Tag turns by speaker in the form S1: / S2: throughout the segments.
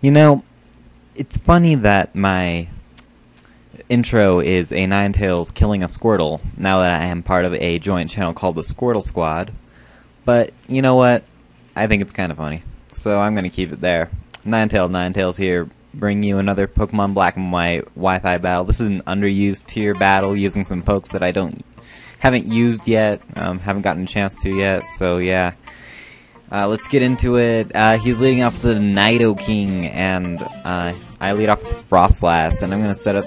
S1: You know, it's funny that my intro is a Ninetales killing a Squirtle, now that I am part of a joint channel called the Squirtle Squad. But, you know what? I think it's kind of funny. So I'm going to keep it there. Ninetales here, bring you another Pokemon Black and White Wi-Fi battle. This is an underused tier battle using some pokes that I haven't used yet, haven't gotten a chance to yet, so yeah. Let's get into it. He's leading off the Nidoking, and I lead off with Frostlass, and I'm going to set up,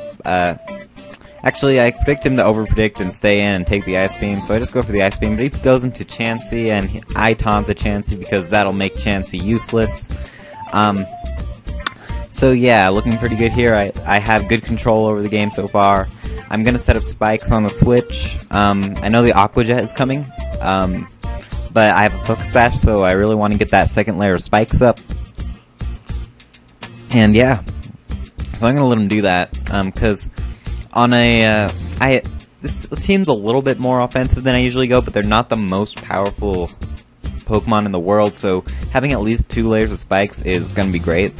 S1: actually I predict him to overpredict and stay in and take the Ice Beam, so I just go for the Ice Beam, but he goes into Chansey, and I taunt the Chansey because that'll make Chansey useless. So yeah, looking pretty good here. I have good control over the game so far. I'm going to set up spikes on the Switch. I know the Aqua Jet is coming, but I have a Focus Sash, so I really want to get that second layer of spikes up. And yeah, so I'm going to let him do that, because on this team's a little bit more offensive than I usually go, but they're not the most powerful Pokemon in the world, so having at least 2 layers of spikes is going to be great.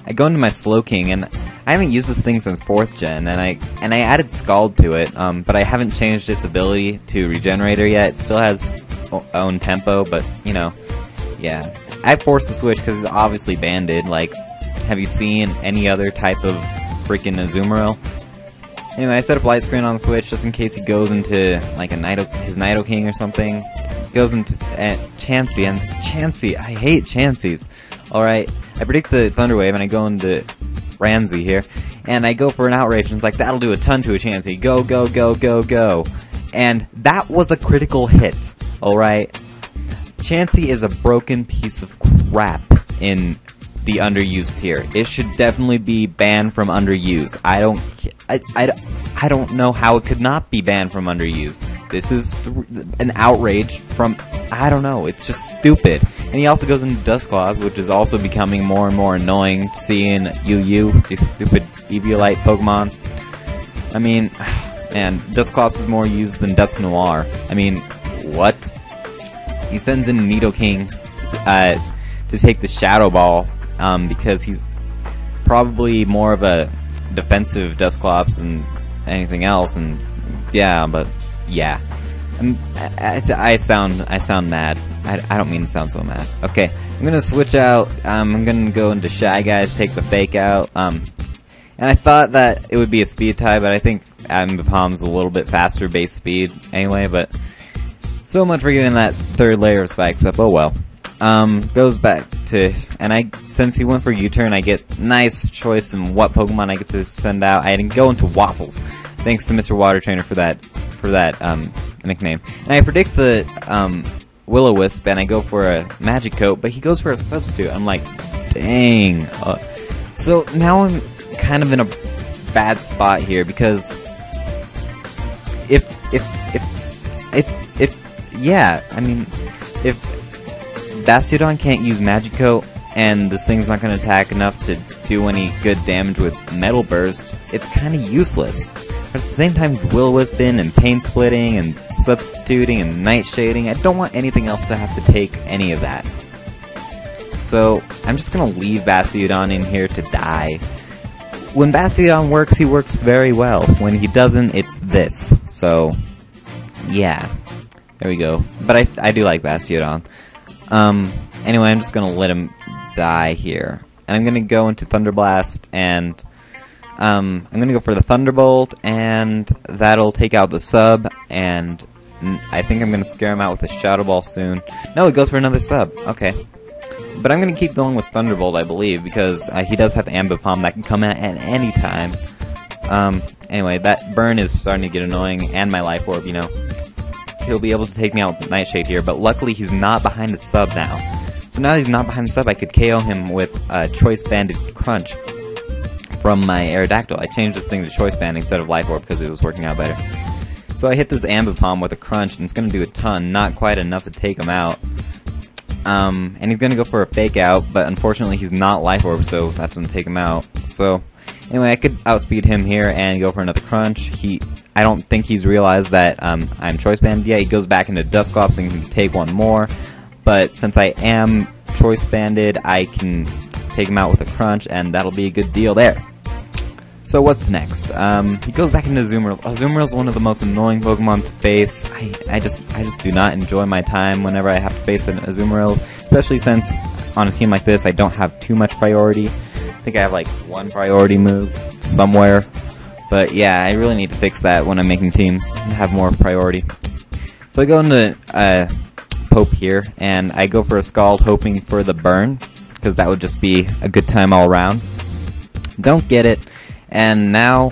S1: I go into my Slowking, and I haven't used this thing since 4th gen, and I added Scald to it, but I haven't changed its ability to Regenerator yet. It still has own tempo, but, you know, yeah. I forced the switch because it's obviously banded. Like, have you seen any other type of freaking Azumarill? Anyway, I set up Light Screen on the Switch just in case he goes into, like, his Nidoking or something. Goes into Chansey, and it's Chansey. I hate Chanseys. Alright, I predict the Thunder Wave, and I go into Ramsey here, and I go for an Outrage, and it's like, that'll do a ton to a Chansey. Go, go, go, go, go. And that was a critical hit. Alright? Chansey is a broken piece of crap in the underused tier. It should definitely be banned from underused. I don't know how it could not be banned from underused. This is an outrage from, I don't know, it's just stupid. And he also goes into Dusclaws, which is also becoming more and more annoying, seeing these stupid Eviolite Pokemon. I mean, man, Dusclops is more used than Dusknoir. I mean, what? He sends in Nidoking to take the Shadow Ball, because he's probably more of a defensive Dusclops than anything else, and yeah, but yeah, I sound mad. I don't mean to sound so mad. Okay, I'm gonna switch out. I'm gonna go into Shy Guy to take the Fake out. And I thought that it would be a speed tie, but I think Ambipom's a little bit faster base speed anyway. But so much for getting that 3rd layer of spikes up. Oh well. Goes back to, and since he went for U-turn, I get nice choice in what Pokemon I get to send out. I didn't go into Waffles, thanks to Mr. Water Trainer for that nickname. And I predict the Will-O-Wisp, and I go for a Magic Coat, but he goes for a Substitute. I'm like, dang. So now I'm kind of in a bad spot here, because yeah, I mean, if Bastiodon can't use Magic Coat, and this thing's not going to attack enough to do any good damage with Metal Burst, it's kind of useless. But at the same time, he's Will-O-Wisping and Pain Splitting and Substituting and Nightshading. I don't want anything else to have to take any of that. So I'm just going to leave Bastiodon in here to die. When Bastiodon works, he works very well. When he doesn't, it's this. So, yeah. There we go. But I do like Bastiodon. Anyway, I'm just gonna let him die here. And I'm gonna go into Thunderblast, and, I'm gonna go for the Thunderbolt, and that'll take out the sub, and I think I'm gonna scare him out with a Shadow Ball soon. No, it goes for another sub. Okay. But I'm gonna keep going with Thunderbolt, I believe, because he does have Ambipom that can come out at any time. Anyway, that burn is starting to get annoying, and my Life Orb, you know. He'll be able to take me out with Nightshade here, but luckily he's not behind the sub now. So now that he's not behind the sub, I could KO him with Choice Banded Crunch from my Aerodactyl. I changed this thing to Choice Band instead of Life Orb because it was working out better. So I hit this Ambipom with a Crunch, and it's going to do a ton, not quite enough to take him out. And he's going to go for a Fake Out, but unfortunately he's not Life Orb, so that doesn't take him out. So anyway, I could outspeed him here and go for another Crunch. I don't think he's realized that I'm Choice Banded yet. He goes back into Dusclops and can take one more. But since I am Choice Banded, I can take him out with a crunch, and that'll be a good deal there. So what's next? He goes back into Azumarill. Azumarill's one of the most annoying Pokemon to face. I just do not enjoy my time whenever I have to face an Azumarill, especially since on a team like this I don't have too much priority. I think I have like one priority move somewhere. But yeah, I really need to fix that when I'm making teams, have more priority. So I go into Pope here, and I go for a Scald hoping for the burn, because that would just be a good time all around. Don't get it. And now,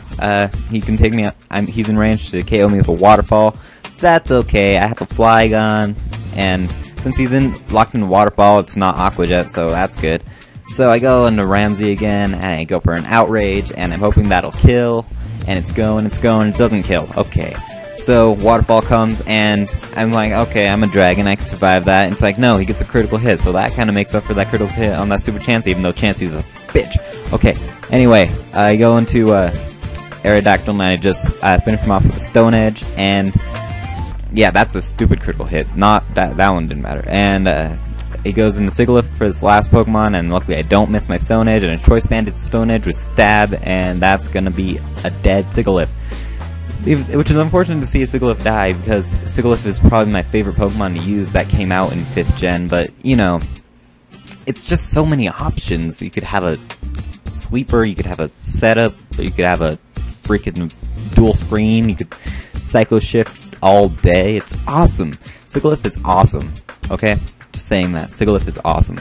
S1: he can take me out. He's in range to KO me with a Waterfall. That's okay, I have a Flygon, and since he's locked in Waterfall, it's not Aqua Jet, so that's good. So I go into Ramsey again, and I go for an Outrage, and I'm hoping that'll kill, and it's going, it doesn't kill. Okay. So Waterfall comes, and I'm like, okay, I'm a dragon, I can survive that. And it's like, no, he gets a critical hit, so that kind of makes up for that critical hit on that Super Chansey, even though Chansey's a bitch. Okay, anyway, I go into Aerodactyl, and I just finish him off with a Stone Edge, and yeah, that's a stupid critical hit. Not that one didn't matter. And he goes into Sigilyph for this last Pokemon, and luckily I don't miss my Stone Edge, and a Choice Bandit's Stone Edge with Stab, and that's gonna be a dead Sigilyph. Which is unfortunate to see a Sigilyph die, because Sigilyph is probably my favorite Pokemon to use that came out in 5th gen, but, you know, it's just so many options. You could have a sweeper, you could have a setup, you could have a freaking dual screen, you could Psycho Shift all day. It's awesome. Sigilyph is awesome, okay? Just saying that. Sigilyph is awesome.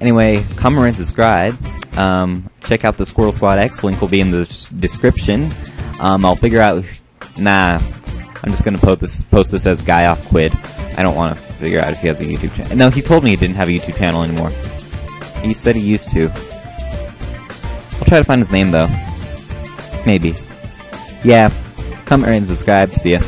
S1: Anyway, comment, rate, subscribe. Check out the Squirrel Squad X. Link will be in the description. I'll figure out... Nah, I'm just gonna post this as Guy Off Quid. I don't want to figure out if he has a YouTube channel. No, he told me he didn't have a YouTube channel anymore. He said he used to. I'll try to find his name, though. Maybe. Yeah. Comment, rate, and subscribe. See ya.